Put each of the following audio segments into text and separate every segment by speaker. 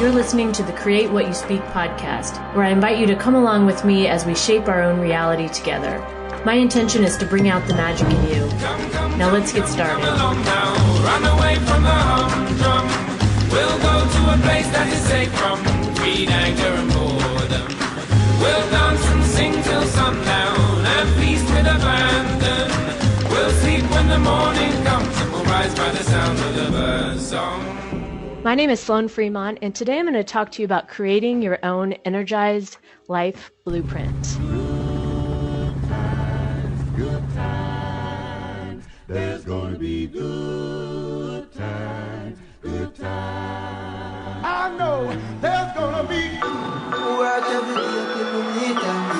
Speaker 1: You're listening to the Create What You Speak podcast, where I invite you to come along with me as we shape our own reality together. My intention is to bring out the magic in you. Now let's get started.
Speaker 2: Run away from the humdrum. We'll go to a place that is safe from greed, anger, and boredom. We'll dance and sing till sundown and feast with abandon. We'll sleep when the morning comes and we'll rise by the sound of the birds' song.
Speaker 1: My name is Shaun Fremont, and today I'm going to talk to you about creating your own energized life blueprint.
Speaker 3: Good times, there's going to be good times, good times. I know there's going to be
Speaker 4: work every day till the weekends.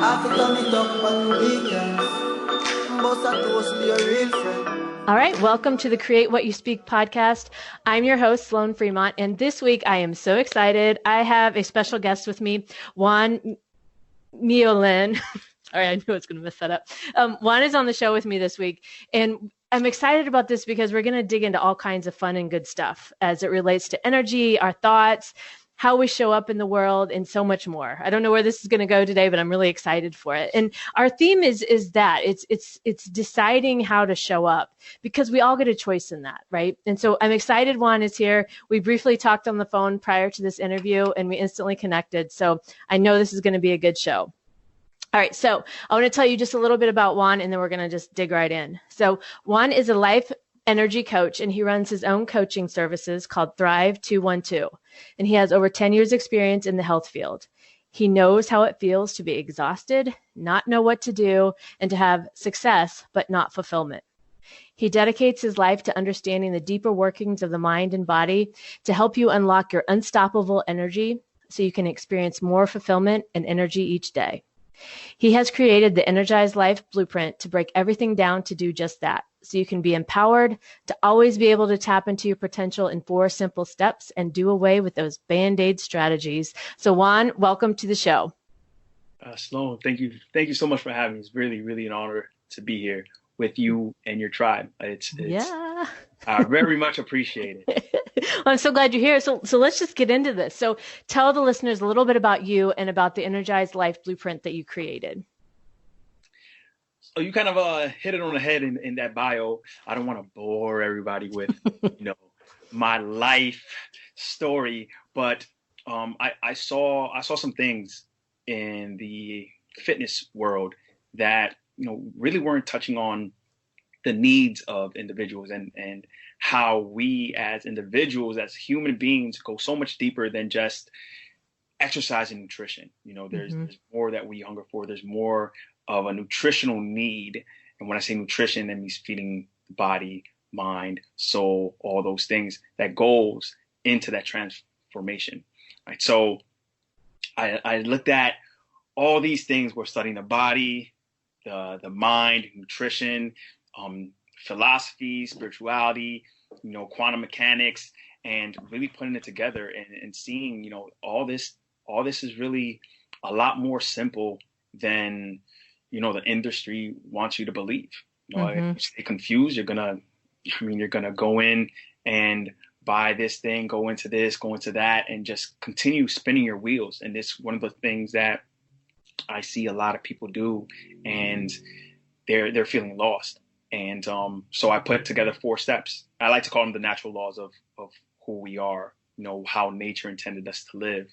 Speaker 4: After turn it up on the weekends. Most of those be a real friend.
Speaker 1: All right, welcome to the Create What You Speak podcast. I'm your host, Shaun Fremont, and this week I am so excited. I have a special guest with me, Juan Miolin. Sorry, I knew I was going to mess that up. Juan is on the show with me this week, and I'm excited about this because we're going to dig into all kinds of fun and good stuff as it relates to energy, our thoughts, how we show up in the world, and so much more. I don't know where this is going to go today, but I'm really excited for it. And our theme is that it's deciding how to show up, because we all get a choice in that, right? And so I'm excited Juan is here. We briefly talked on the phone prior to this interview, and we instantly connected. So I know this is going to be a good show. All right, so I want to tell you just a little bit about Juan, and then we're going to just dig right in. So Juan is a life energy coach, and he runs his own coaching services called Thrive 212. And he has over 10 years experience in the health field. He knows how it feels to be exhausted, not know what to do, and to have success, but not fulfillment. He dedicates his life to understanding the deeper workings of the mind and body to help you unlock your unstoppable energy so you can experience more fulfillment and energy each day. He has created the Energized Life Blueprint to break everything down to do just that, so you can be empowered to always be able to tap into your potential in 4 simple steps and do away with those Band-Aid strategies. So Juan, welcome to the show.
Speaker 5: Sloan, thank you. Thank you so much for having me. It's really, really an honor to be here with you and your tribe. Yeah. I very much appreciate it.
Speaker 1: Well, I'm so glad you're here. So let's just get into this. So tell the listeners a little bit about you and about the Energized Life Blueprint that you created.
Speaker 5: So you kind of hit it on the head in that bio. I don't want to bore everybody with, my life story, but I saw some things in the fitness world that really weren't touching on the needs of individuals and how we as individuals, as human beings, go so much deeper than just exercise and nutrition. There's more that we hunger for. There's more of a nutritional need. And when I say nutrition, that means feeding the body, mind, soul, all those things that goes into that transformation. Right. So I looked at all these things. We're studying the body, the mind, nutrition, philosophy, spirituality, quantum mechanics, and really putting it together and seeing, all this is really a lot more simple than, the industry wants you to believe. If you stay confused, you're gonna go in and buy this thing, go into this, go into that, and just continue spinning your wheels. And this one of the things that I see a lot of people do, and they're feeling lost. And so I put together 4 steps. I like to call them the natural laws of who we are, how nature intended us to live.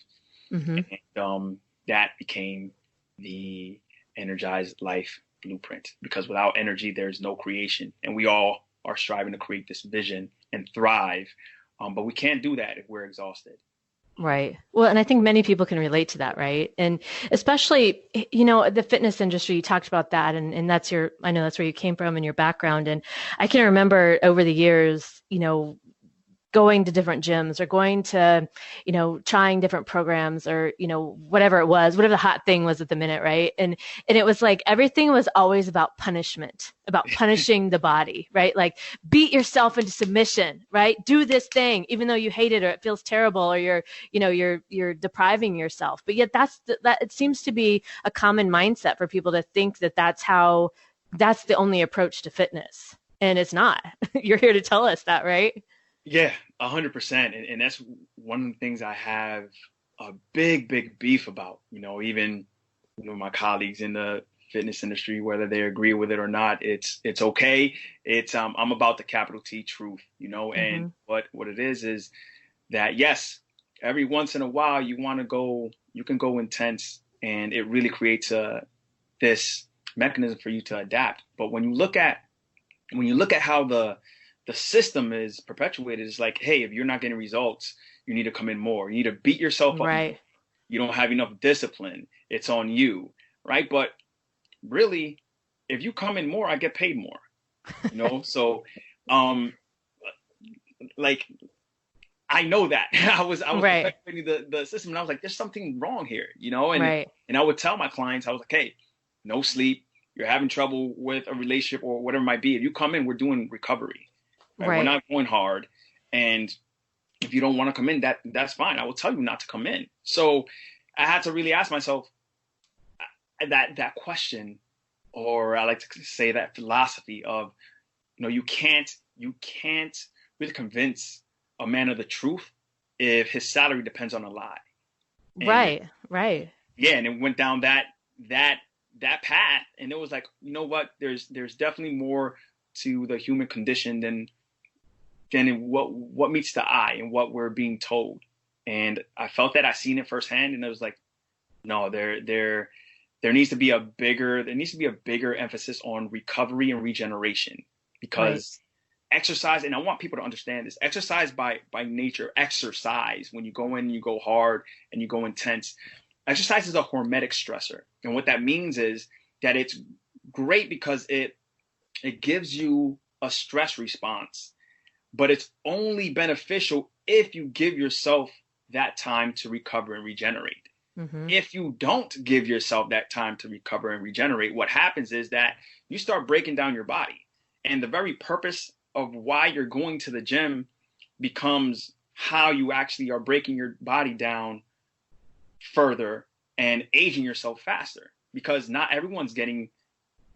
Speaker 5: And that became the Energized Life Blueprint, because without energy, there's no creation. And we all are striving to create this vision and thrive. But we can't do that if we're exhausted.
Speaker 1: Right. Well, and I think many people can relate to that, right? And especially, the fitness industry, you talked about that, and I know that's where you came from and your background. And I can remember over the years, going to different gyms or going to, trying different programs or, whatever it was, whatever the hot thing was at the minute. Right. And it was like, everything was always about punishment, about punishing the body, right? Like beat yourself into submission, right? Do this thing, even though you hate it or it feels terrible or you're depriving yourself. But yet that it seems to be a common mindset for people to think that that's the only approach to fitness. And it's not. You're here to tell us that, right?
Speaker 5: Yeah, 100%. And that's one of the things I have a big beef about, even, my colleagues in the fitness industry, whether they agree with it or not, it's okay. I'm about the capital T truth, and
Speaker 1: Hmm.
Speaker 5: what it is that yes, every once in a while you can go intense, and it really creates this mechanism for you to adapt. But when you look at how the system is perpetuated, it's like, hey, if you're not getting results, you need to come in more. You need to beat yourself up more.
Speaker 1: Right.
Speaker 5: You don't have enough discipline. It's on you, right? But really, if you come in more, I get paid more. So um like I know that. I was
Speaker 1: Right.
Speaker 5: perpetuating the system, and I was like, there's something wrong here, and
Speaker 1: Right.
Speaker 5: I would tell my clients, I was like, hey, no sleep, you're having trouble with a relationship or whatever it might be. If you come in, we're doing recovery, right? We're
Speaker 1: Right.
Speaker 5: not going hard. And if you don't want to come in, that's fine. I will tell you not to come in. So I had to really ask myself that question, or I like to say that philosophy of, you can't really convince a man of the truth if his salary depends on a lie. And
Speaker 1: Right. Right.
Speaker 5: yeah, and it went down that that path, and it was like, you know what? There's definitely more to the human condition than in what meets the eye and what we're being told. And I felt that, I seen it firsthand, and it was like, no, there needs to be a bigger emphasis on recovery and regeneration,
Speaker 1: Right.
Speaker 5: because exercise, and I want people to understand this, exercise by nature, exercise, when you go in, you go hard and you go intense, exercise is a hormetic stressor. And what that means is that it's great because it gives you a stress response, but it's only beneficial if you give yourself that time to recover and regenerate.
Speaker 1: Hmm.
Speaker 5: If you don't give yourself that time to recover and regenerate, what happens is that you start breaking down your body. And the very purpose of why you're going to the gym becomes how you actually are breaking your body down further and aging yourself faster. Because not everyone's getting,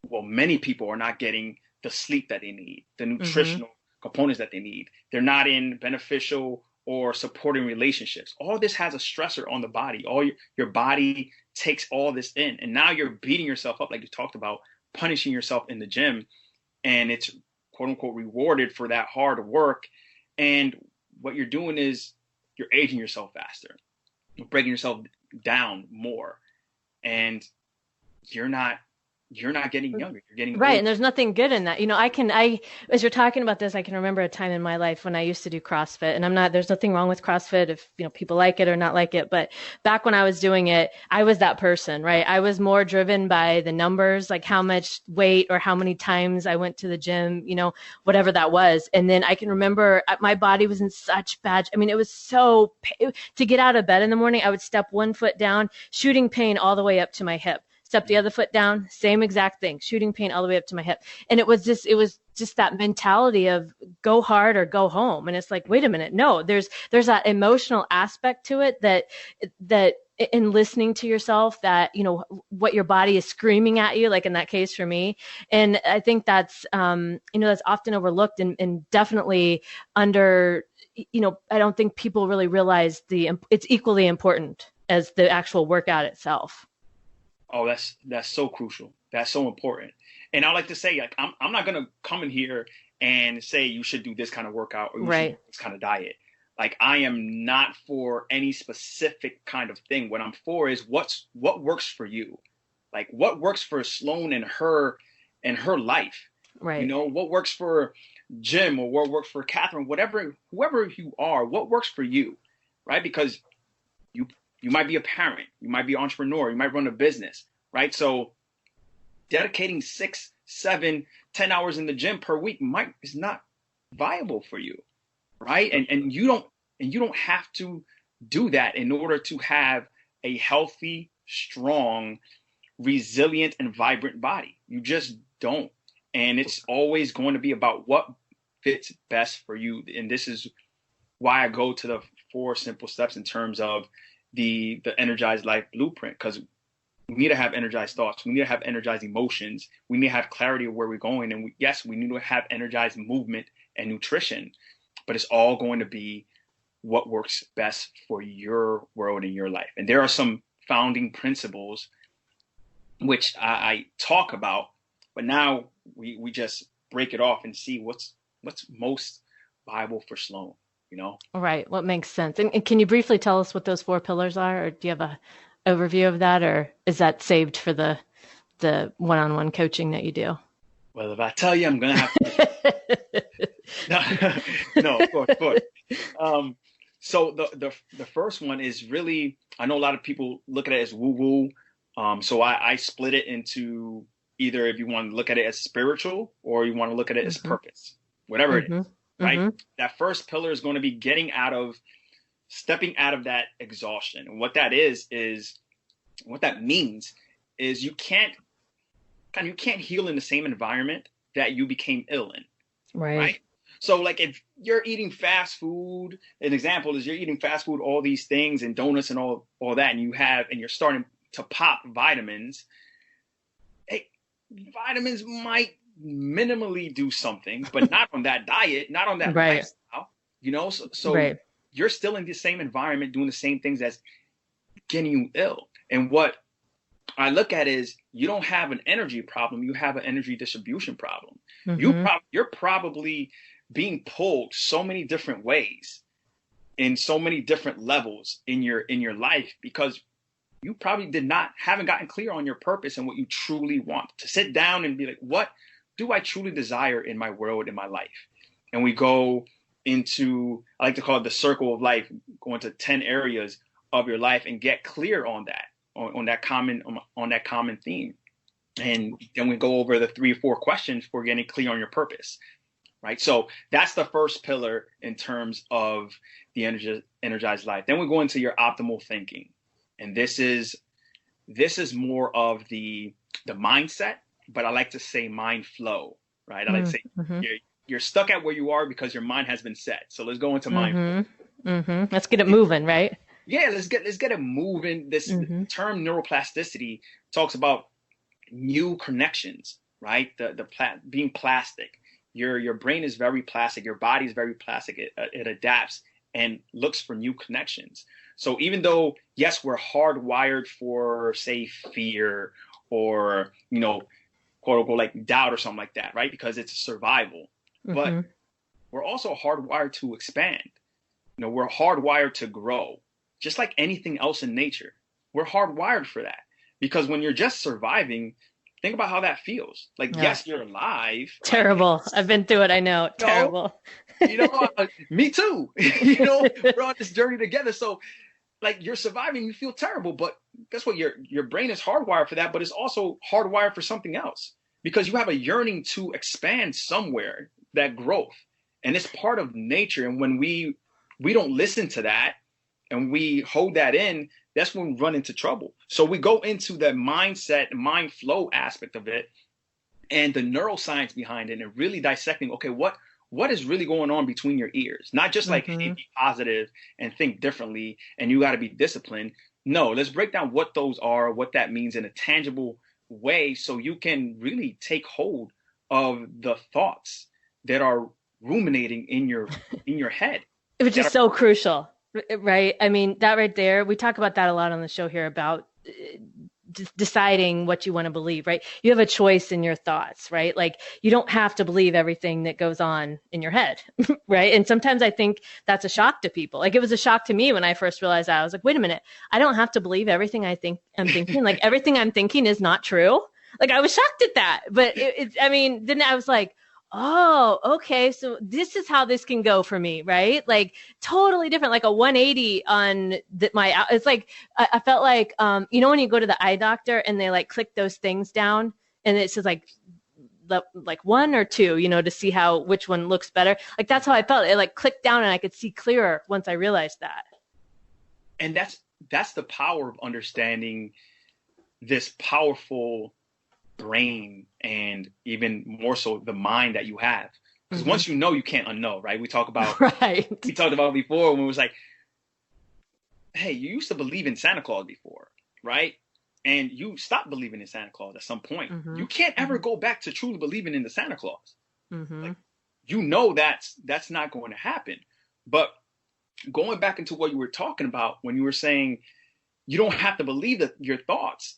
Speaker 5: well, many people are not getting the sleep that they need, the
Speaker 1: Hmm.
Speaker 5: nutritional components that they need. They're not in beneficial or supporting relationships. All this has a stressor on the body. Your body takes all this in, and now you're beating yourself up, like you talked about, punishing yourself in the gym, and it's quote unquote rewarded for that hard work. And what you're doing is you're aging yourself faster, you're breaking yourself down more, and you're not getting younger. You're getting
Speaker 1: Right,
Speaker 5: older.
Speaker 1: and there's nothing good in that. As you're talking about this, I can remember a time in my life when I used to do CrossFit, and there's nothing wrong with CrossFit if, people like it or not like it, but back when I was doing it, I was that person, right? I was more driven by the numbers, like how much weight or how many times I went to the gym, whatever that was. And then I can remember my body was in such bad, it was to get out of bed in the morning, I would step one foot down, shooting pain all the way up to my hip. Step the other foot down, same exact thing, shooting pain all the way up to my hip. And it was just that mentality of go hard or go home. And it's like, wait a minute, no, there's that emotional aspect to it that in listening to yourself, that what your body is screaming at you, like in that case for me. And I think that's often overlooked, and definitely under, I don't think people really realize it's equally important as the actual workout itself.
Speaker 5: Oh, that's so crucial. That's so important. And I like to say, like, I'm not gonna come in here and say you should do this kind of workout or you should do
Speaker 1: Right.
Speaker 5: this kind of diet. Like, I am not for any specific kind of thing. What I'm for is what works for you. Like, what works for Sloan and her life.
Speaker 1: Right.
Speaker 5: What works for Jim, or what works for Catherine, whoever you are, what works for you, right? Because you you might be a parent, you might be an entrepreneur, you might run a business, right? So dedicating 6, 7, 10 hours in the gym per week is not viable for you, right? And you don't have to do that in order to have a healthy, strong, resilient, and vibrant body. You just don't. And it's always going to be about what fits best for you. And this is why I go to the 4 simple steps in terms of the energized life blueprint, because we need to have energized thoughts. We need to have energized emotions. We need to have clarity of where we're going. And yes, we need to have energized movement and nutrition. but it's all going to be what works best for your world and your life. And there are some founding principles which I talk about, but now we just break it off and see what's most viable for Sloan, you know?
Speaker 1: Right. What makes sense? And can you briefly tell us what those 4 pillars are, or do you have a overview of that, or is that saved for the one-on-one coaching that you do?
Speaker 5: Well, if I tell you, I'm gonna have to. No, of course. So the first one is really, I know a lot of people look at it as woo-woo. So I split it into either, if you want to look at it as spiritual or you want to look at it as purpose, whatever it is, right? That first pillar is going to be stepping out of that exhaustion. And what that what that means is you can't heal in the same environment that you became ill in, right? So like if you're eating fast food, an example is you're eating fast food, all these things and donuts and all that, and you're starting to pop vitamins. Hey, vitamins might minimally do something, but not on that diet, not on that lifestyle, you know? So you're still in the same environment doing the same things that's getting you ill. And what I look at is you don't have an energy problem, you have an energy distribution problem. You're probably being pulled so many different ways in so many different levels in your life because you probably haven't gotten clear on your purpose and what you truly want. To sit down and be like, what do I truly desire in my world, in my life? And we go into, I like to call it the circle of life, go into 10 areas of your life and get clear on that, on that common theme. And then we go over the 3 or 4 questions for getting clear on your purpose, right? So that's the first pillar in terms of the energized life. Then we go into your optimal thinking. And this is more of the mindset, but I like to say mind flow, right? I like to say you're stuck at where you are because your mind has been set. So let's go into mind flow.
Speaker 1: Let's get it moving, right?
Speaker 5: Yeah, let's get it moving. This term neuroplasticity talks about new connections, right? Being plastic. Your brain is very plastic. Your body is very plastic. It adapts and looks for new connections. So even though, yes, we're hardwired for, say, fear or, you know, quote unquote, like doubt or something like that, right? Because it's survival. But we're also hardwired to expand. You know, we're hardwired to grow, just like anything else in nature. We're hardwired for that because when you're just surviving, think about how that feels. Like, yes, you're alive.
Speaker 1: Terrible. Right? I've been through it. I know. Terrible.
Speaker 5: You know, me too. You know, we're on this journey together. So, like, you're surviving, you feel terrible, but guess what? Your brain is hardwired for that, but it's also hardwired for something else because you have a yearning to expand somewhere, that growth, and it's part of nature. And when we don't listen to that and we hold that in, that's when we run into trouble. So we go into the mindset, mind flow aspect of it and the neuroscience behind it and really dissecting, okay, what is really going on between your ears? Not just like, hey, be positive and think differently and you got to be disciplined. No, let's break down what those are, what that means in a tangible way so you can really take hold of the thoughts that are ruminating in your head.
Speaker 1: Which is so crucial, right? I mean, that right there, we talk about that a lot on the show here about deciding what you want to believe, right? You have a choice in your thoughts, right? Like you don't have to believe everything that goes on in your head, right? And sometimes I think that's a shock to people. Like it was a shock to me when I first realized that. I was like, wait a minute, I don't have to believe everything I'm thinking. Like everything I'm thinking is not true. Like I was shocked at that, but then I was like, oh, okay. So this is how this can go for me, right? Like totally different, like a 180 on it's like, I felt like, you know, when you go to the eye doctor and they like click those things down and it says like 1 or 2, you know, to see which one looks better. Like that's how I felt. It like clicked down and I could see clearer once I realized that.
Speaker 5: And that's the power of understanding this powerful brain and even more so the mind that you have, because once you know, you can't unknow, right? We talked about before when it was like, hey, you used to believe in Santa Claus before, right? And you stopped believing in Santa Claus at some point. You can't ever go back to truly believing in the Santa Claus. Like, you know that's not going to happen. But going back into what you were talking about when you were saying you don't have to believe that your thoughts,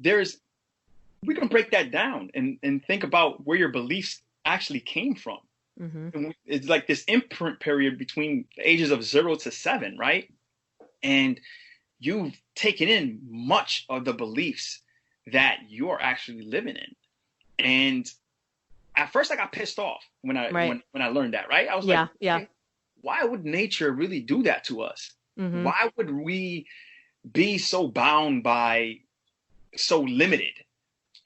Speaker 5: we can break that down and think about where your beliefs actually came from. And it's like this imprint period between the ages of 0 to 7, right? And you've taken in much of the beliefs that you're actually living in. And at first I got pissed off when I learned that, right? I was like, hey, why would nature really do that to us? Why would we be so bound by so limited?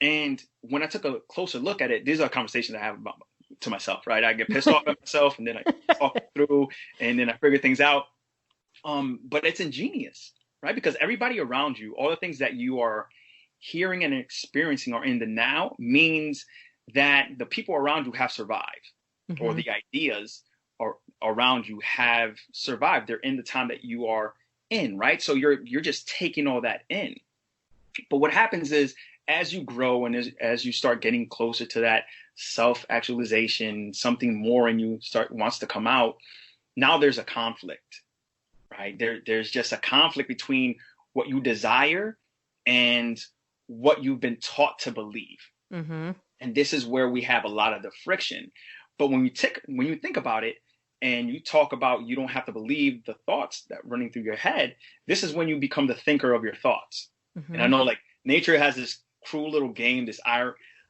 Speaker 5: And when I took a closer look at it, these are conversations I have about to myself, right? I get pissed off at myself, and then I talk it through, and then I figure things out. But it's ingenious, right? Because everybody around you, all the things that you are hearing and experiencing are in the now, means that the people around you have survived, or the ideas around you have survived. They're in the time that you are in, right? So you're just taking all that in. But what happens is, as you grow and as you start getting closer to that self-actualization, something more in you wants to come out. Now there's a conflict, right? There's just a conflict between what you desire and what you've been taught to believe. And this is where we have a lot of the friction. But when you think about it, and you talk about you don't have to believe the thoughts that are running through your head, this is when you become the thinker of your thoughts. And I know, like, nature has this cruel little game, this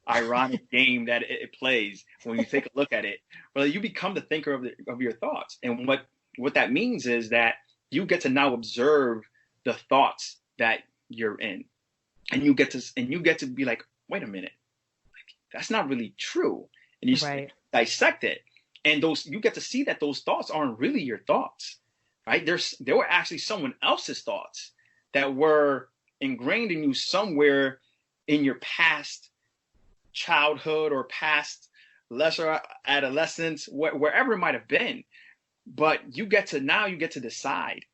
Speaker 5: ironic game that it plays when you take a look at it. Well, you become the thinker of your thoughts. And what that means is that you get to now observe the thoughts that you're in. And you get to be like, wait a minute, that's not really true. And you dissect it. And you get to see that those thoughts aren't really your thoughts, right? They were actually someone else's thoughts that were ingrained in you somewhere in your past childhood or past lesser adolescence, wherever it might have been. But you get to decide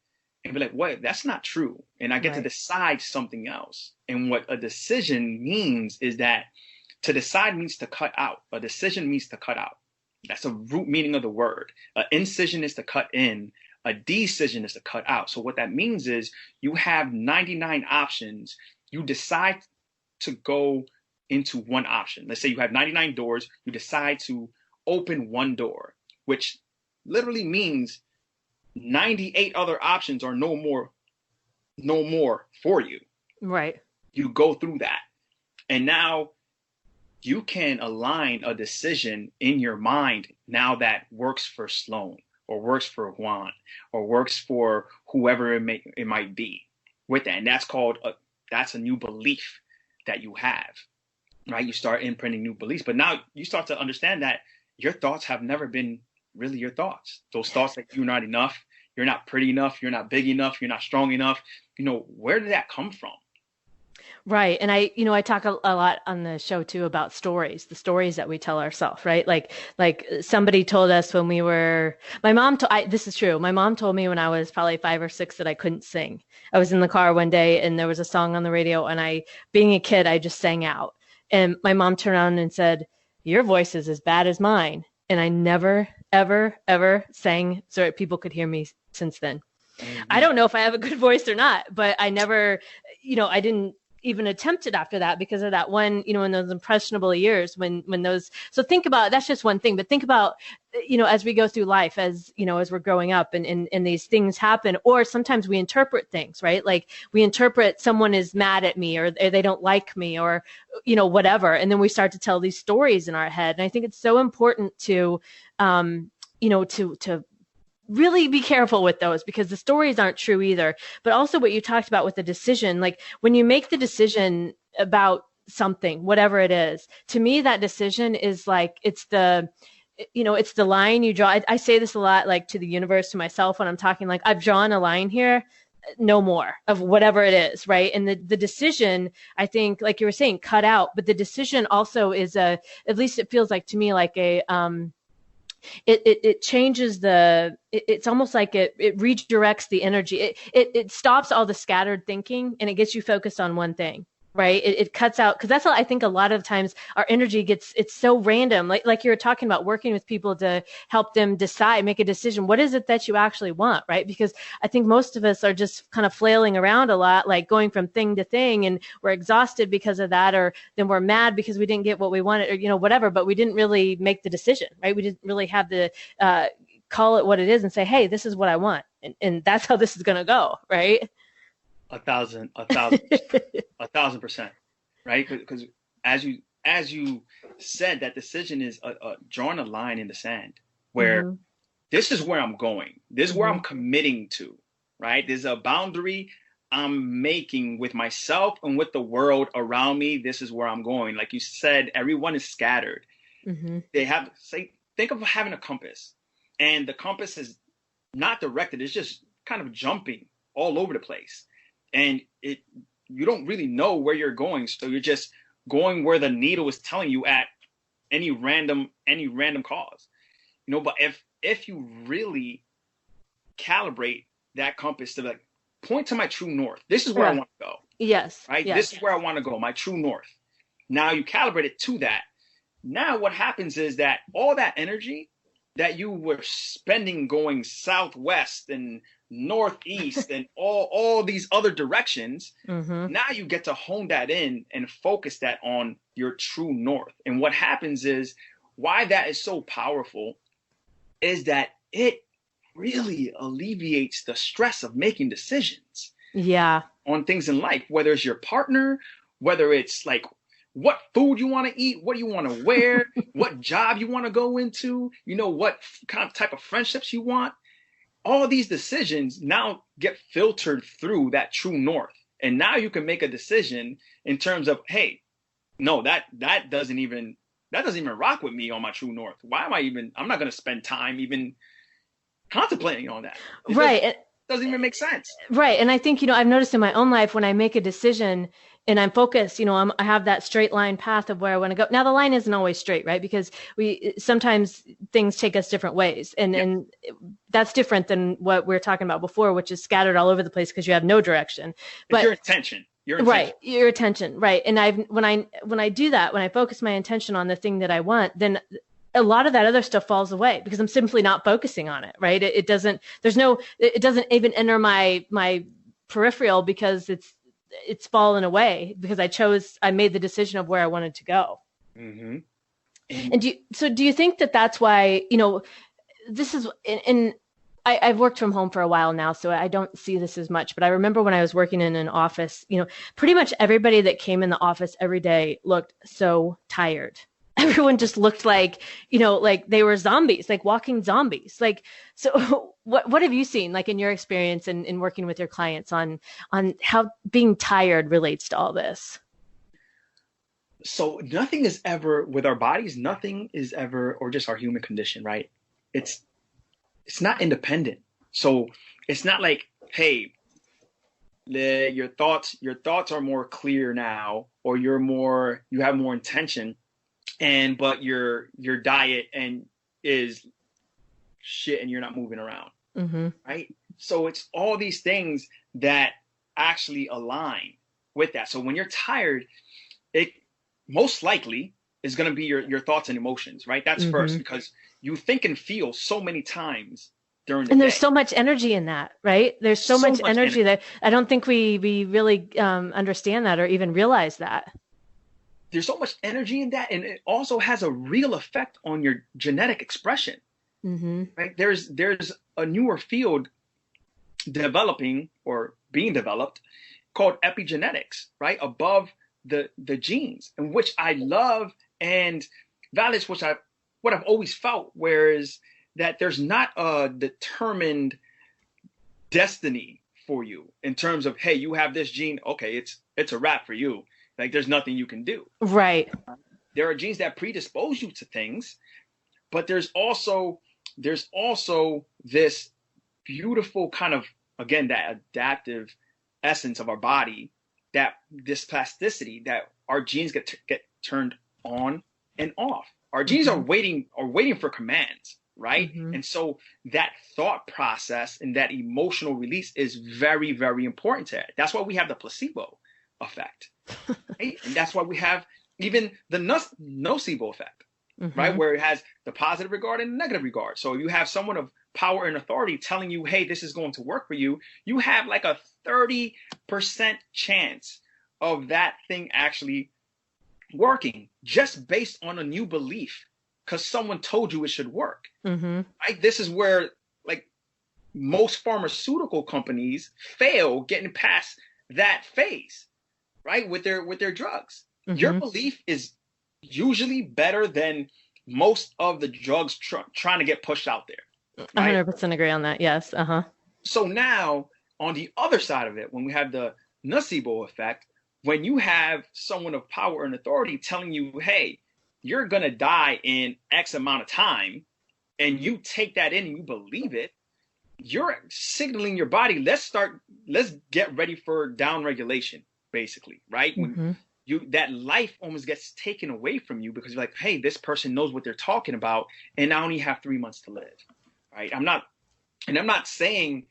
Speaker 5: and be like, wait, that's not true. And I get to decide something else. And what a decision means is that to decide means to cut out. A decision means to cut out. That's the root meaning of the word. An incision is to cut in. A decision is to cut out. So what that means is you have 99 options. You decide to go into one option. Let's say you have 99 doors. You decide to open one door, which literally means 98 other options are no more for you. Right. You go through that. And now you can align a decision in your mind now that works for Sloan, or works for Juan, or works for whoever it might be with that. And that's a new belief that you have, right? You start imprinting new beliefs, but now you start to understand that your thoughts have never been really your thoughts. Those thoughts that you're not enough, you're not pretty enough, you're not big enough, you're not strong enough. Where did that come from? Right. And I talk a lot on the show too about the stories that we tell ourselves, right? Like somebody told us when this is true. My mom told me when I was probably 5 or 6 that I couldn't sing. I was in the car one day and there was a song on the radio, and being a kid, I just sang out. And my mom turned around and said, "Your voice is as bad as mine." And I never, ever, ever sang so that people could hear me since then. Mm-hmm. I don't know if I have a good voice or not, but I never, I didn't even attempt it after that because of that one, in those impressionable years when so think about, that's just one thing, but think about, as we go through life, as we're growing up and these things happen, or sometimes we interpret things, right? Like we interpret someone is mad at me or they don't like me or, whatever. And then we start to tell these stories in our head. And I think it's so important to, to really be careful with those because the stories aren't true either. But also what you talked about with the decision, like when you make the decision about something, whatever it is, to me, that decision is like, it's the line you draw. I say this a lot, like to the universe, to myself when I'm talking, like I've drawn a line here, no more of whatever it is. Right. And the decision, I think, like you were saying, cut out, but the decision also is at least it feels like to me, like it changes it's almost like it redirects the energy. It stops all the scattered thinking and it gets you focused on one thing.
Speaker 1: right? It cuts out, because that's how I think a lot of times our energy it's so random. Like you were talking about working with people to help them decide, make a decision. What is it that you actually want, right? Because I think most of us are just kind of flailing around a lot, like going from thing to thing, and we're exhausted because of that, or then we're mad because we didn't get what we wanted, or, whatever, but we didn't really make the decision, right? We didn't really have the, call it what it is and say, hey, this is what I want. And that's how this is going to go, right?
Speaker 5: 1,000, 1,000%, right? Because as you said, that decision is drawing a line in the sand where this is where I'm going. This is where I'm committing to, right? There's a boundary I'm making with myself and with the world around me. This is where I'm going. Like you said, everyone is scattered. They have, think of having a compass, and the compass is not directed. It's just kind of jumping all over the place. And you don't really know where you're going. So you're just going where the needle is telling you at any random cause. But if you really calibrate that compass to point to my true north, this is where I want to go.
Speaker 1: Yes.
Speaker 5: Right?
Speaker 1: Yes.
Speaker 5: This is where I want to go, my true north. Now you calibrate it to that. Now what happens is that all that energy that you were spending going southwest and northeast and all these other directions, now you get to hone that in and focus that on your true north. And what happens is, why that is so powerful is that it really alleviates the stress of making decisions on things in life, whether it's your partner, whether it's like what food you want to eat, what you want to wear, what job you want to go into, what kind of type of friendships you want. All these decisions now get filtered through that true north. And now you can make a decision in terms of, hey, no, that doesn't even rock with me on my true north. I'm not going to spend time even contemplating on that. It doesn't even make sense.
Speaker 1: Right. And I think, I've noticed in my own life, when I make a decision and I'm focused, I have that straight line path of where I want to go. Now the line isn't always straight, right? Because sometimes things take us different ways, and that's different than what we were talking about before, which is scattered all over the place because you have no direction. But
Speaker 5: your intention.
Speaker 1: Right. Your attention. Right. And when I do that, when I focus my intention on the thing that I want, then a lot of that other stuff falls away because I'm simply not focusing on it. Right. It doesn't even enter my peripheral because it's fallen away because I made the decision of where I wanted to go. And do you think that that's why, this is I've worked from home for a while now, so I don't see this as much, but I remember when I was working in an office, pretty much everybody that came in the office every day looked so tired. Everyone just looked like, like they were zombies, like walking zombies. Like, so what have you seen, like in your experience in working with your clients on how being tired relates to all this?
Speaker 5: So nothing is ever with our bodies. Nothing is ever, or just our human condition, right? It's not independent. So it's not like, hey, your thoughts are more clear now, or you have more intention. But your diet is shit and you're not moving around, right? So it's all these things that actually align with that. So when you're tired, it most likely is going to be your thoughts and emotions, right? That's first, because you think and feel so many times during the day.
Speaker 1: And there's so much energy in that, right? There's so much energy that I don't think we really understand that or even realize that.
Speaker 5: There's so much energy in that, and it also has a real effect on your genetic expression. Right? There's a newer field developing or being developed called epigenetics, right? Above the genes, in which I love and validates what I've always felt, whereas that there's not a determined destiny for you in terms of, hey, you have this gene, okay, it's a wrap for you. Like there's nothing you can do.
Speaker 1: Right.
Speaker 5: There are genes that predispose you to things, but there's also this beautiful kind of, again, that adaptive essence of our body, that this plasticity that our genes get turned on and off. Our genes are waiting for commands, right? And so that thought process and that emotional release is very, very important to it. That's why we have the placebo effect, right? And that's why we have even the nocebo effect, right? Where it has the positive regard and the negative regard. So you have someone of power and authority telling you, hey, this is going to work for you. You have like a 30% chance of that thing actually working just based on a new belief because someone told you it should work. Right? This is where like most pharmaceutical companies fail getting past that phase, right? With their drugs. Your belief is usually better than most of the drugs trying to get pushed out there. Right?
Speaker 1: 100% agree on that. Yes.
Speaker 5: So now on the other side of it, when we have the nocebo effect, when you have someone of power and authority telling you, hey, you're going to die in X amount of time, and you take that in and you believe it, you're signaling your body, let's get ready for down regulation, basically, right? When that life almost gets taken away from you because you're like, hey, this person knows what they're talking about, and I only have 3 months to live, right? I'm not saying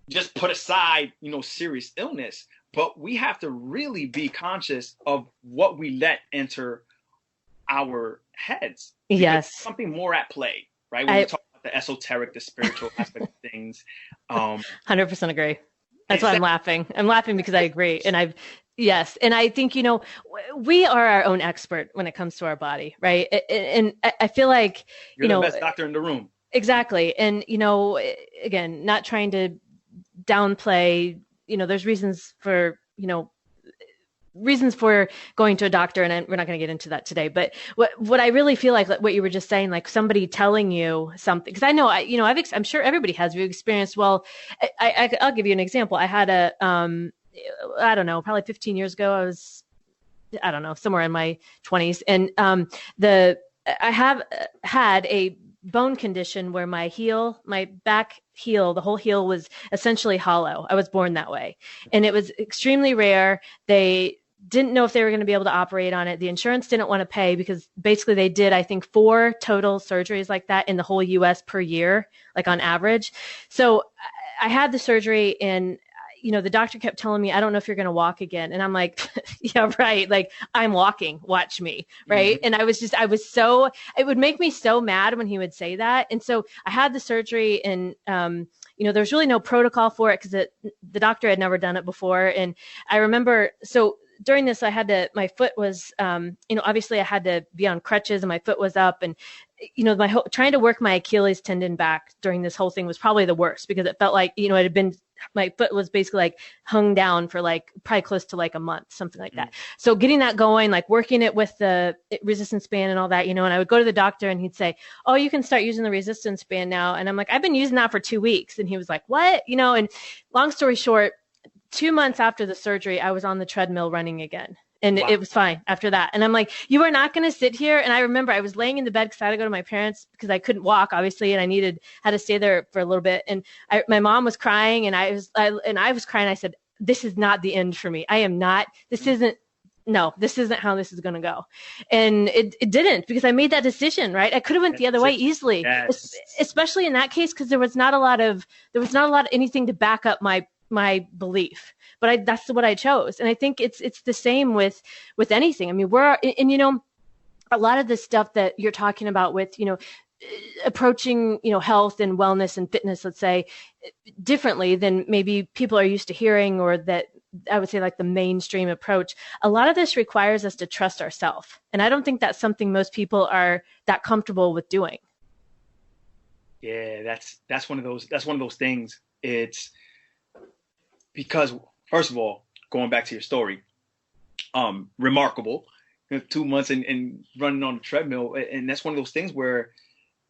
Speaker 5: just put aside, serious illness, but we have to really be conscious of what we let enter our heads.
Speaker 1: Yes.
Speaker 5: Something more at play, right? When we talk about the esoteric, the spiritual aspect of things.
Speaker 1: 100% agree. That's why I'm laughing. I'm laughing because I agree. And yes. And I think, we are our own expert when it comes to our body, right? And I feel like,
Speaker 5: you're the best doctor in the room.
Speaker 1: Exactly. And, again, not trying to downplay, there's reasons for going to a doctor, and we're not going to get into that today. But what I really feel like what you were just saying, like somebody telling you something, because I know, I'm sure everybody has. We've experienced. Well, I'll give you an example. I had I don't know, probably 15 years ago. I was, I don't know, somewhere in my 20s, and I have had a bone condition where my back heel, the whole heel was essentially hollow. I was born that way. And it was extremely rare. They didn't know if they were going to be able to operate on it. The insurance didn't want to pay because basically they did, I think, 4 total surgeries like that in the whole US per year, like on average. So I had the surgery, and the doctor kept telling me, I don't know if you're going to walk again. And I'm like, yeah, right. Like, I'm walking, watch me. Right. And it would make me so mad when he would say that. And so I had the surgery, and, there was really no protocol for it because the doctor had never done it before. And I remember, so during this, my foot was, obviously I had to be on crutches and my foot was up, and, trying to work my Achilles tendon back during this whole thing was probably the worst because it felt like, it had been, my foot was basically like hung down for like probably close to like a month, something like that. So getting that going, like working it with the resistance band and all that, and I would go to the doctor and he'd say, oh, you can start using the resistance band now. And I'm like, I've been using that for 2 weeks. And he was like, what? And long story short, 2 months after the surgery, I was on the treadmill running again. And It was fine after that. And I'm like, you are not going to sit here. And I remember I was laying in the bed because I had to go to my parents because I couldn't walk, obviously, and I had to stay there for a little bit. And my mom was crying, and I was crying. I said, this is not the end for me. This isn't how this is going to go. And it didn't, because I made that decision, right? I could have went the other way easily, especially in that case, because there was not a lot of anything to back up my belief, but that's what I chose. And I think it's the same with anything. I mean, a lot of the stuff that you're talking about with, approaching, health and wellness and fitness, let's say, differently than maybe people are used to hearing, or that I would say like the mainstream approach. A lot of this requires us to trust ourselves. And I don't think that's something most people are that comfortable with doing.
Speaker 5: Yeah, that's one of those things. It's because, first of all, going back to your story, remarkable, 2 months and running on the treadmill. And that's one of those things where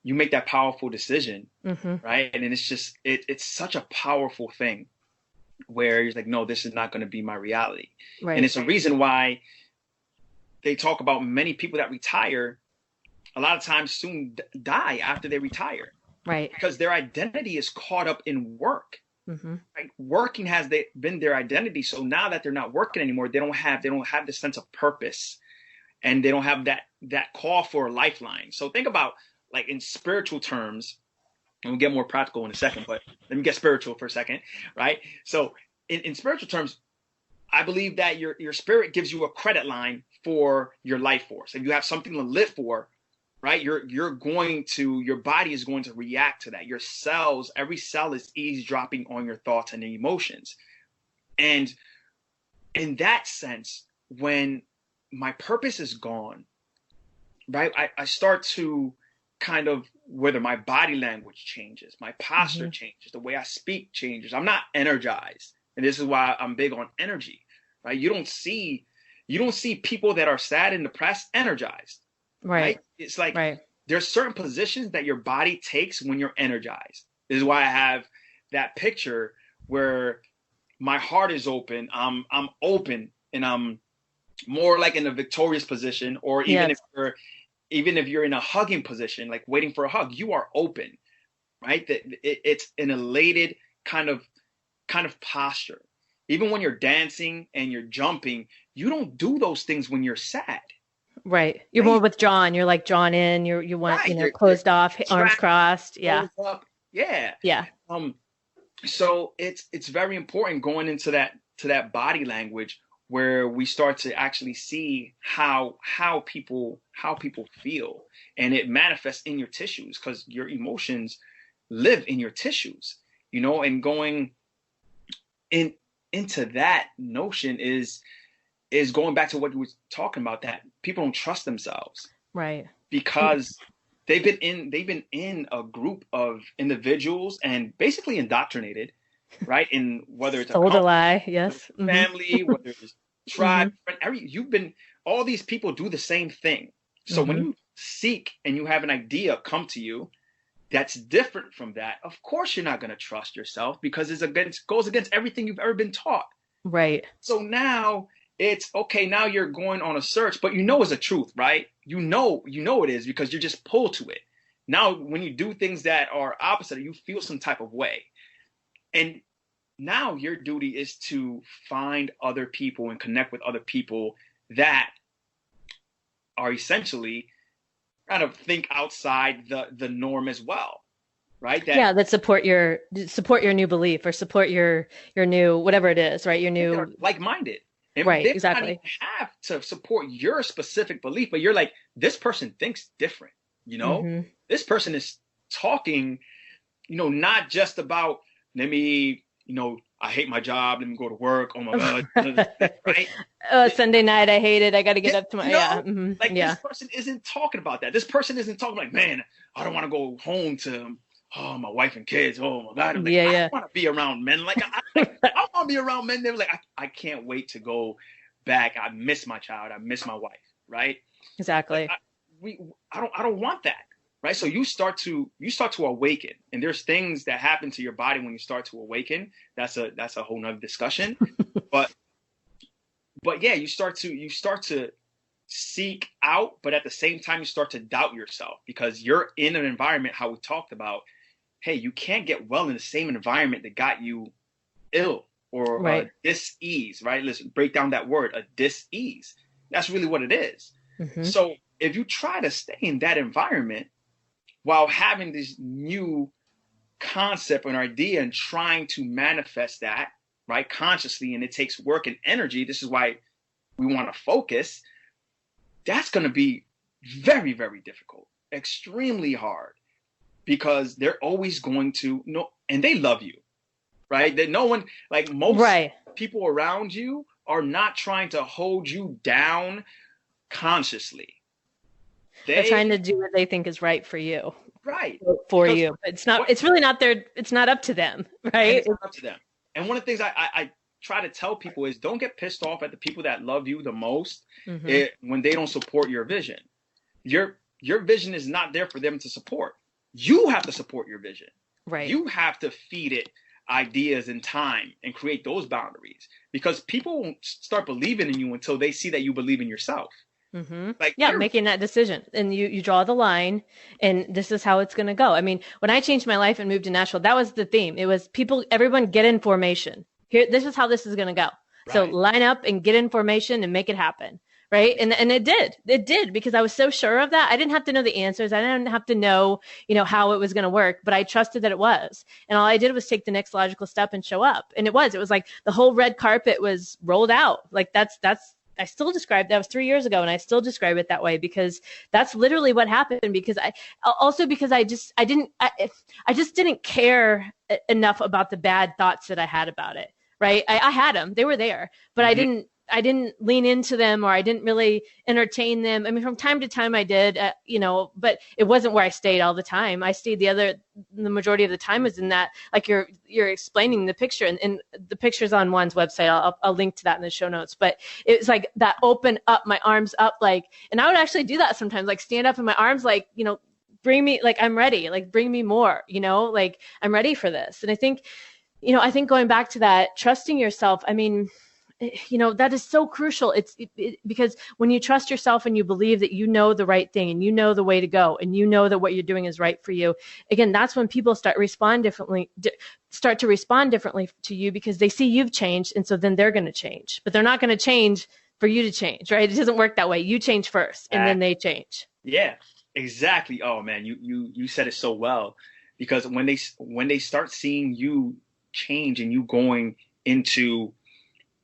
Speaker 5: you make that powerful decision, right? And it's just, it's such a powerful thing where you're like, no, this is not going to be my reality. Right. And it's a reason why they talk about many people that retire, a lot of times soon die after they retire.
Speaker 1: Right.
Speaker 5: Because their identity is caught up in work. Right? Working has been their identity. So now that they're not working anymore, they don't have the sense of purpose, and they don't have that call for a lifeline. So think about, like, in spiritual terms, and we'll get more practical in a second, but let me get spiritual for a second, right? So in spiritual terms, I believe that your spirit gives you a credit line for your life force. If you have something to live for, right, your body is going to react to that. Your cells, every cell is eavesdropping on your thoughts and emotions. And in that sense, when my purpose is gone, right, I start to kind of, whether my body language changes, my posture changes, the way I speak changes. I'm not energized. And this is why I'm big on energy, right? You don't see people that are sad and depressed energized, right? It's like there's certain positions that your body takes when you're energized. This is why I have that picture where my heart is open. I'm open, and I'm more like in a victorious position, or even if you're in a hugging position, like waiting for a hug, you are open, right? It's an elated kind of posture. Even when you're dancing and you're jumping, you don't do those things when you're sad.
Speaker 1: Right. You're more withdrawn. You're like drawn in. You want, closed off, arms crossed. Yeah.
Speaker 5: Yeah.
Speaker 1: Yeah.
Speaker 5: So it's very important going into that body language, where we start to actually see how people feel, and it manifests in your tissues, because your emotions live in your tissues, and going into that notion is going back to what you were talking about, that people don't trust themselves,
Speaker 1: right?
Speaker 5: Because they've been in a group of individuals and basically indoctrinated, right? In whether it's
Speaker 1: a lie, yes,
Speaker 5: family, whether it's tribe, all these people do the same thing. So when you seek and you have an idea come to you that's different from that, of course you're not going to trust yourself, because it goes against everything you've ever been taught.
Speaker 1: Right.
Speaker 5: So now it's okay. Now you're going on a search, but it's a truth, right? You know it is, because you're just pulled to it. Now, when you do things that are opposite, you feel some type of way. And now your duty is to find other people and connect with other people that are essentially kind of think outside the norm as well, right? That
Speaker 1: support your new belief, or support your new whatever it is, right? Your new
Speaker 5: like-minded. And
Speaker 1: right,
Speaker 5: they
Speaker 1: exactly.
Speaker 5: have to support your specific belief, but you're like, this person thinks different, This person is talking, not just about, let me, I hate my job, let me go to work, oh my God, right?
Speaker 1: Sunday night, I hate it, I got to get up to my,
Speaker 5: This person isn't talking about that. This person isn't talking like, man, I don't want to go home to my wife and kids. Oh my God. I want to be around men. Like I want to be around men. They were like, I can't wait to go back. I miss my child. I miss my wife. Right.
Speaker 1: Exactly.
Speaker 5: I don't want that. Right. So you start to awaken, and there's things that happen to your body when you start to awaken. That's a whole nother discussion. but yeah, you start to seek out, but at the same time, you start to doubt yourself, because you're in an environment, how we talked about, hey, you can't get well in the same environment that got you ill, or dis-ease, right? Let's break down that word, a dis-ease. That's really what it is. So if you try to stay in that environment while having this new concept and idea and trying to manifest that, right, consciously, and it takes work and energy, this is why we want to focus, that's going to be very, very difficult, extremely hard, because they're always going to know, and they love you, right? That no one, like most people around you, are not trying to hold you down consciously.
Speaker 1: They're trying to do what they think is right for you.
Speaker 5: Right.
Speaker 1: For you. It's not, it's really not it's not up to them, right?
Speaker 5: It's not up to them. And one of the things I try to tell people is, don't get pissed off at the people that love you the most when they don't support your vision. Your vision is not there for them to support. You have to support your vision.
Speaker 1: Right.
Speaker 5: You have to feed it ideas and time and create those boundaries, because people won't start believing in you until they see that you believe in yourself. Like,
Speaker 1: making that decision, and you draw the line, and this is how it's going to go. I mean, when I changed my life and moved to Nashville, that was the theme. It was everyone get in formation. Here, this is how this is going to go. Right. So line up and get in formation and make it happen. Right. And it did because I was so sure of that. I didn't have to know the answers. I didn't have to know, how it was going to work, but I trusted that it was. And all I did was take the next logical step and show up. And it was like the whole red carpet was rolled out. Like I still describe that was 3 years ago, and I still describe it that way because that's literally what happened. Because I just didn't care enough about the bad thoughts that I had about it. Right. I had them. They were there, but
Speaker 5: Mm-hmm.
Speaker 1: I didn't lean into them, or I didn't really entertain them. I mean, from time to time I did, but it wasn't where I stayed all the time. I stayed the majority of the time was in that, like you're explaining the picture, and the picture's on Juan's website. I'll link to that in the show notes, but it was like that open up, my arms up, and I would actually do that sometimes, like stand up in my arms, bring me, like I'm ready, like bring me more, like I'm ready for this. And I think going back to that, trusting yourself, I mean, that is so crucial. Because when you trust yourself and you believe that you know the right thing and you know the way to go and you know that what you're doing is right for you, again, that's when people start to respond differently to you because they see you've changed. And so then they're going to change, but they're not going to change for you to change, right? It doesn't work that way. You change first and then they change.
Speaker 5: Yeah, exactly. Oh man, you said it so well, because when they start seeing you change and you going into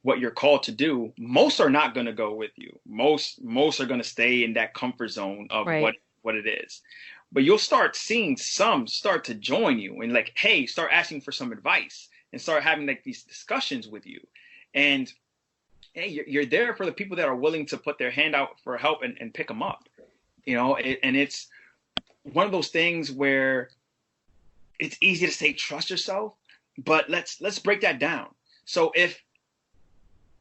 Speaker 5: what you're called to do, most are not going to go with you. Most are going to stay in that comfort zone of
Speaker 1: right.
Speaker 5: what it is. But you'll start seeing some start to join you and like, hey, start asking for some advice and start having like these discussions with you. And hey, you're there for the people that are willing to put their hand out for help and pick them up. And it's one of those things where it's easy to say trust yourself, but let's break that down. So if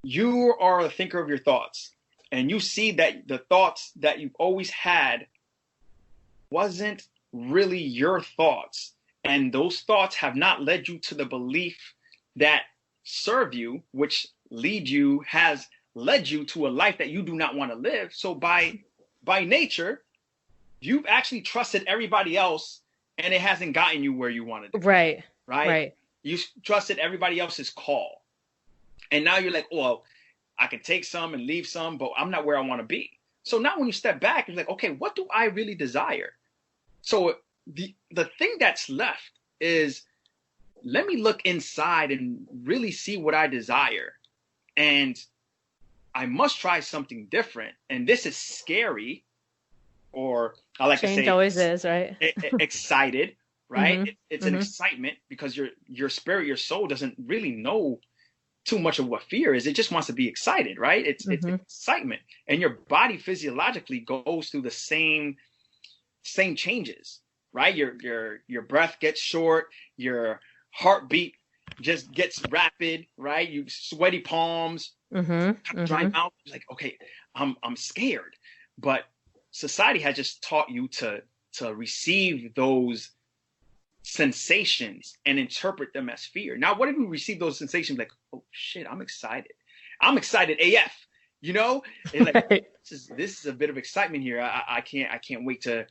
Speaker 5: you are a thinker of your thoughts and you see that the thoughts that you've always had wasn't really your thoughts, and those thoughts have not led you to the belief that serve you, which has led you to a life that you do not want to live. So by nature, you've actually trusted everybody else and it hasn't gotten you where you wanted to go. Right. You trusted everybody else's call. And now you're like, well, I can take some and leave some, but I'm not where I want to be. So now when you step back, you're like, okay, what do I really desire? So the thing that's left is, let me look inside and really see what I desire. And I must try something different. And this is scary, or I like
Speaker 1: Change
Speaker 5: to say
Speaker 1: always is, right?
Speaker 5: Excited, right?
Speaker 1: Mm-hmm.
Speaker 5: It's an excitement because your spirit, your soul doesn't really know too much of what fear is. It just wants to be excited, right? It's excitement. And your body physiologically goes through the same changes, right? Your breath gets short, your heartbeat just gets rapid, right? You sweaty palms, dry mouth. Like, okay, I'm scared. But society has just taught you to receive those sensations and interpret them as fear. Now, what if we receive those sensations like, oh shit, I'm excited AF, and like,
Speaker 1: right.
Speaker 5: this is a bit of excitement here. I can't wait to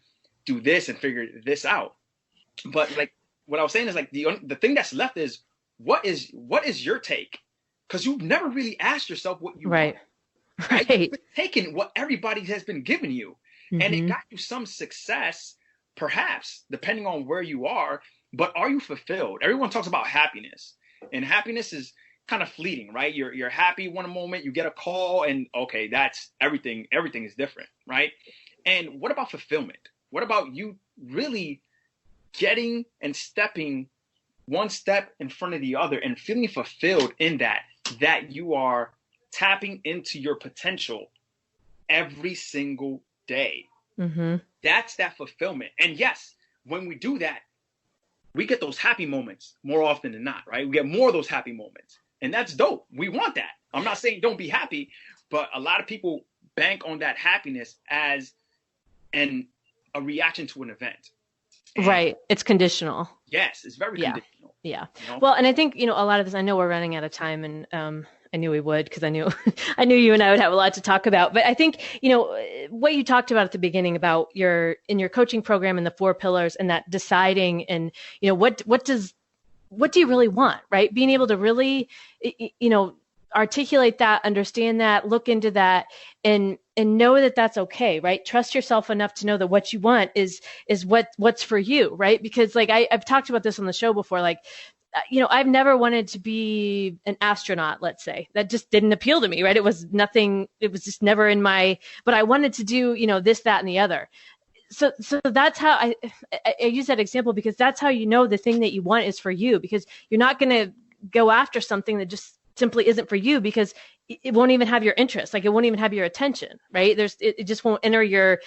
Speaker 5: do this and figure this out. But like what I was saying is like the thing that's left is what is your take? Because you've never really asked yourself what you want. Right? You've been taking what everybody has been giving you, and it got you some success, perhaps, depending on where you are. But are you fulfilled? Everyone talks about happiness, and happiness is kind of fleeting, right? You're happy one moment, you get a call, and okay, that's everything. Everything is different, right? And what about fulfillment? What about you really getting and stepping one step in front of the other and feeling fulfilled in that you are tapping into your potential every single day? That's that fulfillment. And yes, when we do that, we get those happy moments more often than not, right? We get more of those happy moments, and that's dope. We want that. I'm not saying don't be happy, but a lot of people bank on that happiness as a reaction to an event. And
Speaker 1: right. It's conditional.
Speaker 5: Yes, it's very conditional.
Speaker 1: Yeah. Well, and I think, a lot of this, I know we're running out of time, and I knew we would, because I knew you and I would have a lot to talk about. But I think, what you talked about at the beginning about in your coaching program and the 4 pillars, and that deciding, and, what do you really want, right? Being able to really, articulate that, understand that, look into that, and know that that's okay, right? Trust yourself enough to know that what you want is what's for you, right? Because like I've talked about this on the show before, like, I've never wanted to be an astronaut, let's say. That just didn't appeal to me, right? It was nothing, it was just never in my, but I wanted to do, this, that, and the other. So that's how I use that example, because that's how the thing that you want is for you, because you're not going to go after something that just simply isn't for you, because it won't even have your interest. Like, it won't even have your attention, right? It just won't enter your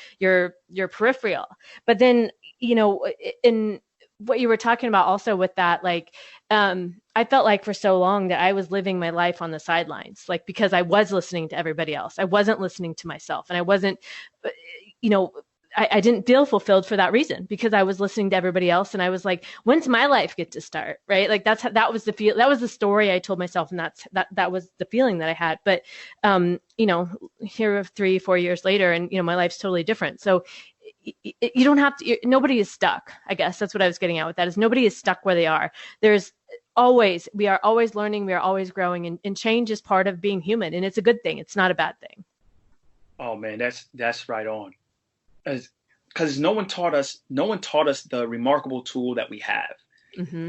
Speaker 1: peripheral. But then, in what you were talking about also with that, like, I felt like for so long that I was living my life on the sidelines, like, because I was listening to everybody else. I wasn't listening to myself, and I wasn't, I didn't feel fulfilled for that reason, because I was listening to everybody else, and I was like, when's my life get to start? Right? Like, that was the story I told myself, and that was the feeling that I had. But, here 3-4 years later, and, my life's totally different. So you don't have to, nobody is stuck. I guess that's what I was getting at with that, is nobody is stuck where they are. We are always learning, we are always growing, and change is part of being human, and it's a good thing. It's not a bad thing.
Speaker 5: Oh man, that's right on. Because no one taught us the remarkable tool that we have,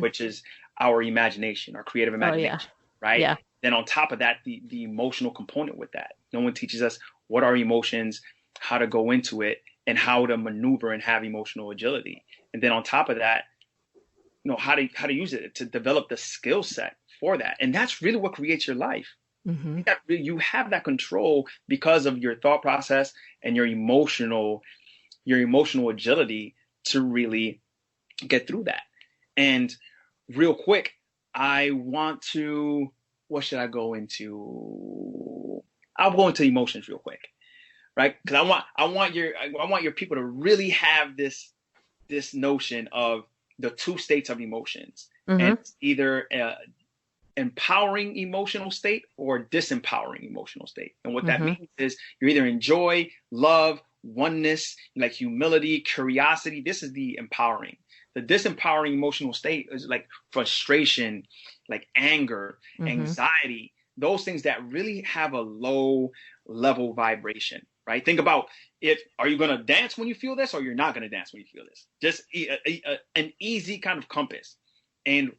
Speaker 5: which is our imagination, our creative imagination, right? Yeah. Then on top of that, the emotional component with that. No one teaches us what are emotions, how to go into it, and how to maneuver and have emotional agility. And then on top of that, how to use it to develop the skill set for that. And that's really what creates your life. Mm-hmm. You have that control because of your thought process and your emotional agility to really get through that. And real quick, what should I go into? I'll go into emotions real quick, right? Because I want your people to really have this notion of the two states of emotions, and it's either empowering emotional state or disempowering emotional state. And what that means is you're either in joy, love, oneness, like humility, curiosity. This is the empowering. The disempowering emotional state is like frustration, like anger, anxiety, those things that really have a low level vibration, right? Think about it. Are you going to dance when you feel this, or you're not going to dance when you feel this? Just an easy kind of compass. And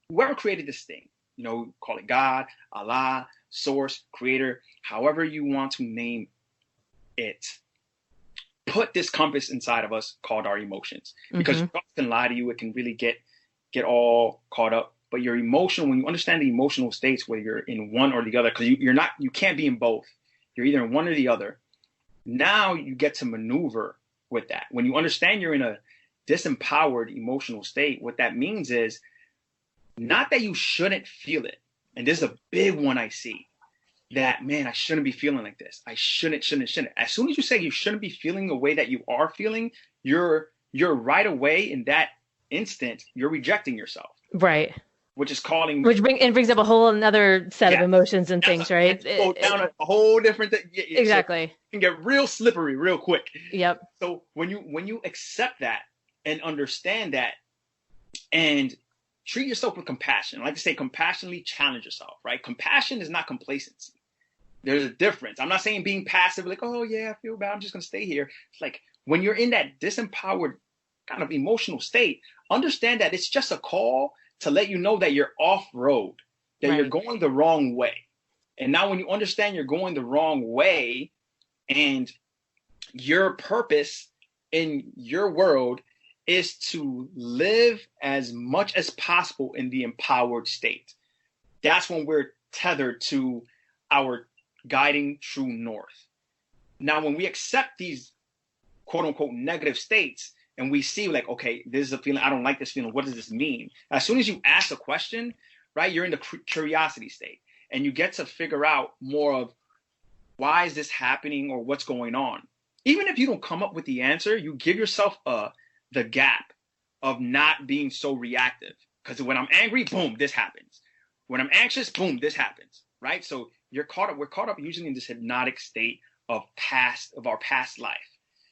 Speaker 5: whoever created this thing, call it God, Allah, source, creator, however you want to name it, put this compass inside of us called our emotions, because thoughts can lie to you. It can really get all caught up. But your emotional, when you understand the emotional states, where you're in one or the other, because you can't be in both. You're either in one or the other. Now you get to maneuver with that. When you understand you're in a disempowered emotional state, what that means is not that you shouldn't feel it. And this is a big one I see, that, man, I shouldn't be feeling like this. I shouldn't. As soon as you say you shouldn't be feeling the way that you are feeling, you're right away in that instant, you're rejecting yourself.
Speaker 1: Right.
Speaker 5: Which
Speaker 1: brings up a whole another set of emotions and things, right?
Speaker 5: Go down a whole different thing.
Speaker 1: Exactly.
Speaker 5: So it can get real slippery real quick.
Speaker 1: Yep.
Speaker 5: So when you accept that and understand that and treat yourself with compassion, I like to say compassionately challenge yourself, right? Compassion is not complacency. There's a difference. I'm not saying being passive, like, oh yeah, I feel bad, I'm just going to stay here. It's like when you're in that disempowered kind of emotional state, understand that it's just a call to let you know that you're off road, that you're going the wrong way. And now when you understand you're going the wrong way, and your purpose in your world is to live as much as possible in the empowered state, that's when we're tethered to our guiding true north. Now, when we accept these quote unquote negative states, and we see like, okay, this is a feeling, I don't like this feeling. What does this mean? As soon as you ask a question, right, you're in the curiosity state, and you get to figure out more of why is this happening or what's going on. Even if you don't come up with the answer, you give yourself the gap of not being so reactive. Because when I'm angry, boom, this happens. When I'm anxious, boom, this happens, right? So we're caught up usually in this hypnotic state of our past life.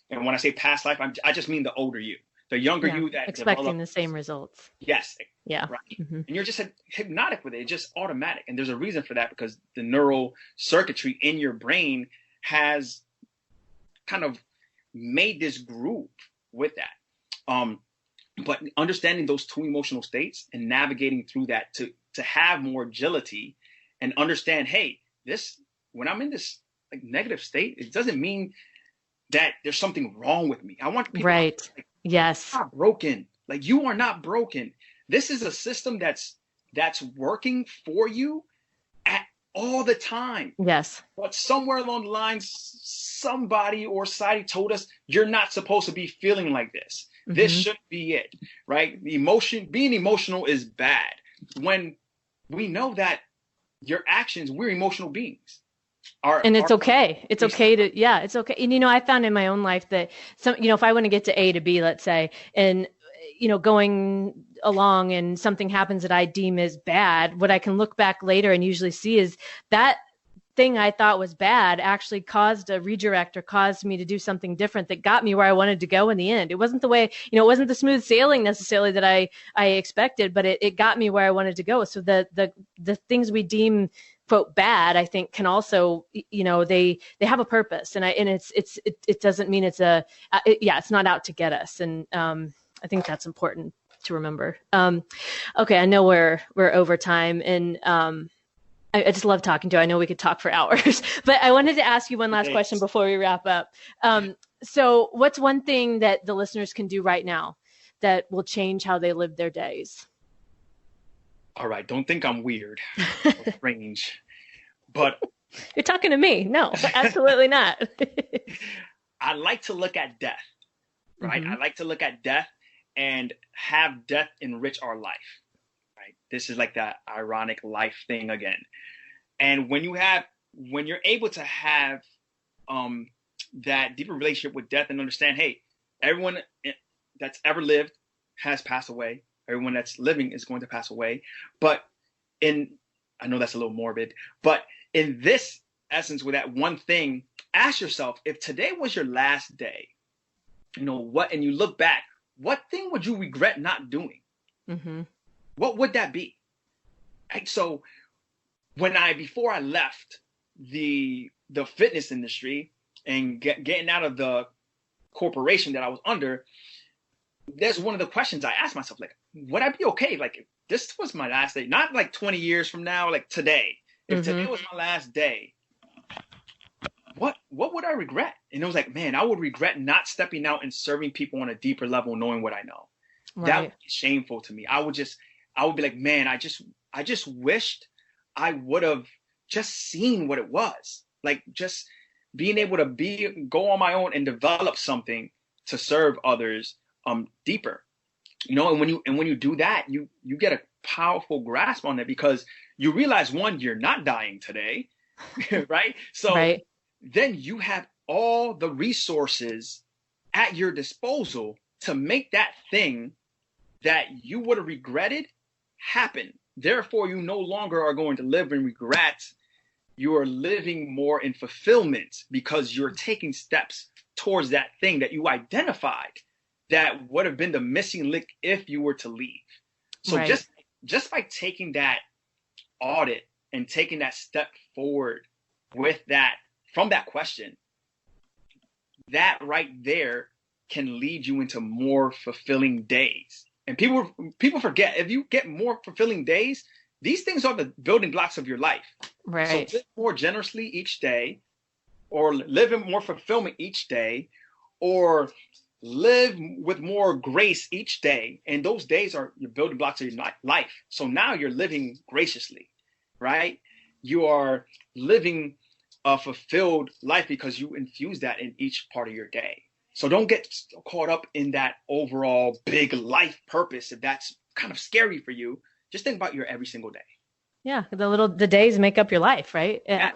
Speaker 5: And when I say past life, I just mean the older you. the younger you that
Speaker 1: expecting the same results.
Speaker 5: Yes.
Speaker 1: Yeah.
Speaker 5: Right. And you're just hypnotic with it. It's just automatic. And there's a reason for that, because the neural circuitry in your brain has kind of made this groove with that. But understanding those two emotional states and navigating through that to have more agility and understand, hey, when I'm in this like negative state, it doesn't mean that there's something wrong with me. I want people
Speaker 1: right.
Speaker 5: to, like,
Speaker 1: yes.
Speaker 5: I'm not broken. Like, you are not broken. This is a system that's working for you at all the time.
Speaker 1: Yes.
Speaker 5: But somewhere along the lines, somebody or society told us you're not supposed to be feeling like this. This shouldn't be it, right? Being emotional is bad. When we know that your actions, we're emotional beings.
Speaker 1: And it's okay. It's okay to, it's okay. And, I found in my own life that if I want to get to A to B, let's say, and, going along and something happens that I deem as bad, what I can look back later and usually see is that thing I thought was bad actually caused a redirect or caused me to do something different that got me where I wanted to go in the end. It wasn't the way, it wasn't the smooth sailing necessarily that I expected, but it got me where I wanted to go. So the things we deem quote bad, I think can also, they have a purpose, and it doesn't mean it's not out to get us. And I think that's important to remember. Okay. I know we're over time, and I just love talking to you. I know we could talk for hours, but I wanted to ask you one last question before we wrap up. So what's one thing that the listeners can do right now that will change how they live their days?
Speaker 5: All right. Don't think I'm weird or strange, but
Speaker 1: you're talking to me. No, absolutely not.
Speaker 5: I like to look at death, right? I like to look at death and have death enrich our life. This is like that ironic life thing again. And when you're able to have that deeper relationship with death and understand, hey, everyone that's ever lived has passed away. Everyone that's living is going to pass away. But I know that's a little morbid, but in this essence, with that one thing, ask yourself, if today was your last day, and you look back, what thing would you regret not doing? What would that be? Right? So before I left the fitness industry and getting out of the corporation that I was under, there's one of the questions I asked myself, like, would I be okay? Like, if this was my last day, not like 20 years from now, like today. If today was my last day, what would I regret? And it was like, man, I would regret not stepping out and serving people on a deeper level, knowing what I know. Right. That would be shameful to me. I would be like, man, I just wished I would have just seen what it was. Like, just being able to go on my own and develop something to serve others deeper. And when you do that, you get a powerful grasp on it, because you realize, one, you're not dying today, right? So then you have all the resources at your disposal to make that thing that you would have regretted happen. Therefore, you no longer are going to live in regret. You are living more in fulfillment, because you're taking steps towards that thing that you identified that would have been the missing link if you were to leave. So just by taking that audit and taking that step forward with that, from that question, that right there can lead you into more fulfilling days. And people forget, if you get more fulfilling days, these things are the building blocks of your life. Right. So live more generously each day, or live in more fulfillment each day, or live with more grace each day. And those days are your building blocks of your life. So now you're living graciously, right? You are living a fulfilled life because you infuse that in each part of your day. So don't get caught up in that overall big life purpose. If that's kind of scary for you, just think about your every single day.
Speaker 1: Yeah. The days make up your life, right? Yeah.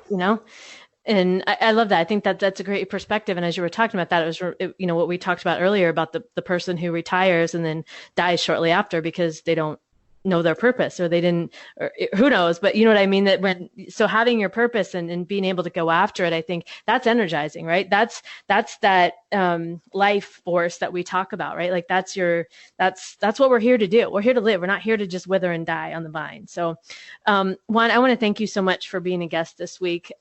Speaker 1: And I love that. I think that's a great perspective. And as you were talking about that, it was, what we talked about earlier about the person who retires and then dies shortly after because they don't know their purpose, or they didn't, or who knows, but you know what I mean? So having your purpose and being able to go after it, I think that's energizing, right? That's that life force that we talk about, right? Like that's what we're here to do. We're here to live. We're not here to just wither and die on the vine. So Juan, I want to thank you so much for being a guest this week.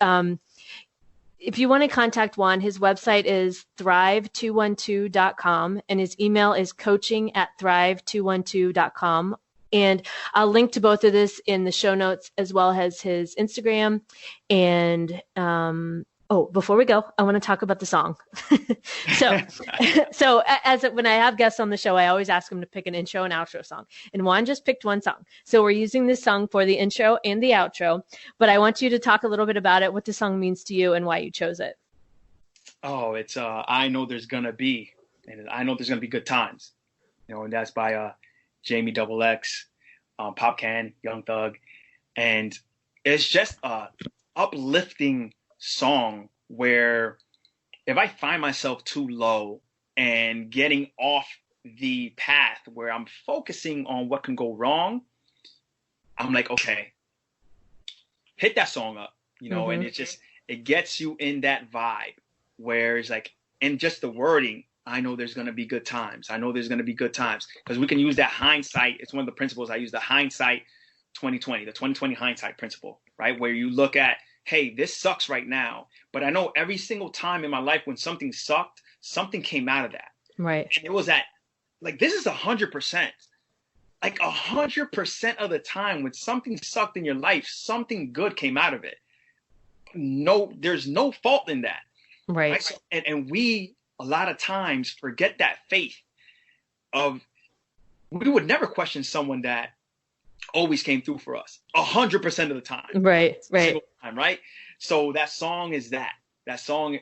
Speaker 1: If you want to contact Juan, his website is thrive212.com and his email is coaching@thrive212.com. And I'll link to both of this in the show notes, as well as his Instagram. And before we go, I want to talk about the song. So when I have guests on the show, I always ask them to pick an intro and outro song. And Juan just picked one song. So we're using this song for the intro and the outro. But I want you to talk a little bit about it, what the song means to you and why you chose it.
Speaker 5: Oh, it's I Know There's Gonna Be, and I Know There's Gonna Be Good Times. And that's by Jamie XX, Pop Can, Young Thug. And it's just a uplifting song where if I find myself too low and getting off the path where I'm focusing on what can go wrong, I'm like, okay, hit that song up, and it gets you in that vibe where it's like, and just the wording, I know there's going to be good times. I know there's going to be good times, because we can use that hindsight. It's one of the principles I use, the hindsight 2020, the 2020 hindsight principle, right? Where you look at, hey, this sucks right now, but I know every single time in my life when something sucked, something came out of that.
Speaker 1: Right.
Speaker 5: And it was that, like, this is 100%. Like 100% of the time when something sucked in your life, something good came out of it. No, there's no fault in that.
Speaker 1: Right.
Speaker 5: So, and we, a lot of times, forget that faith of, we would never question someone that always came through for us 100% of the time.
Speaker 1: Right.
Speaker 5: Time, right. So that song is that. That song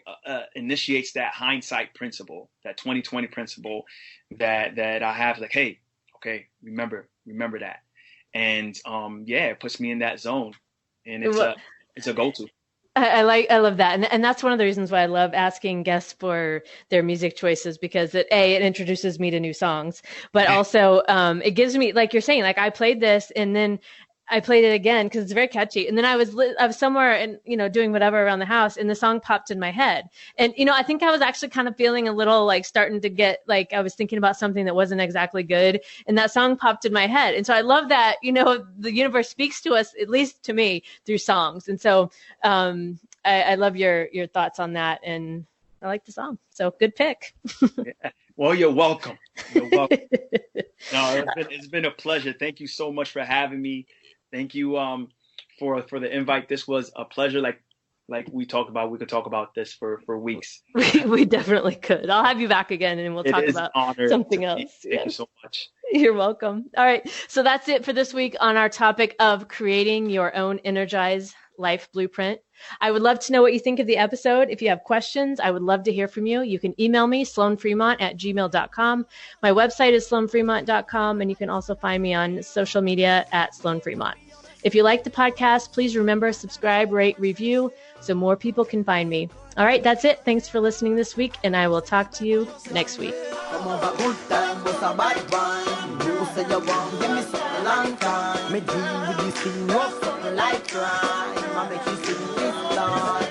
Speaker 5: initiates that hindsight principle, that 2020 principle that I have. Like, hey, okay, remember that, and it puts me in that zone, and it's a go-to.
Speaker 1: I love that. And that's one of the reasons why I love asking guests for their music choices, because it introduces me to new songs, but also it gives me, like you're saying, like I played this and then I played it again because it's very catchy. And then I was somewhere and, doing whatever around the house and the song popped in my head. And, I think I was actually kind of feeling a little like starting to get like I was thinking about something that wasn't exactly good. And that song popped in my head. And so I love that, the universe speaks to us, at least to me, through songs. And so I love your thoughts on that. And I like the song. So good pick.
Speaker 5: Yeah. Well, you're welcome. You're welcome. No, it's been a pleasure. Thank you so much for having me. Thank you for the invite. This was a pleasure. Like we talked about, we could talk about this for weeks.
Speaker 1: We definitely could. I'll have you back again and we'll talk about something else.
Speaker 5: Thank you so much.
Speaker 1: You're welcome. All right. So that's it for this week on our topic of creating your own energized life blueprint. I would love to know what you think of the episode. If you have questions, I would love to hear from you. You can email me, sloanfremont@gmail.com. My website is sloanfremont.com, and you can also find me on social media at Sloan Fremont. If you like the podcast, please remember, subscribe, rate, review, so more people can find me. All right, that's it. Thanks for listening this week, and I will talk to you next week.
Speaker 4: Come on, but good time was a bad one. You say you want, give me something long time. Me deal with this thing, rough something like crime. I make you sing this line.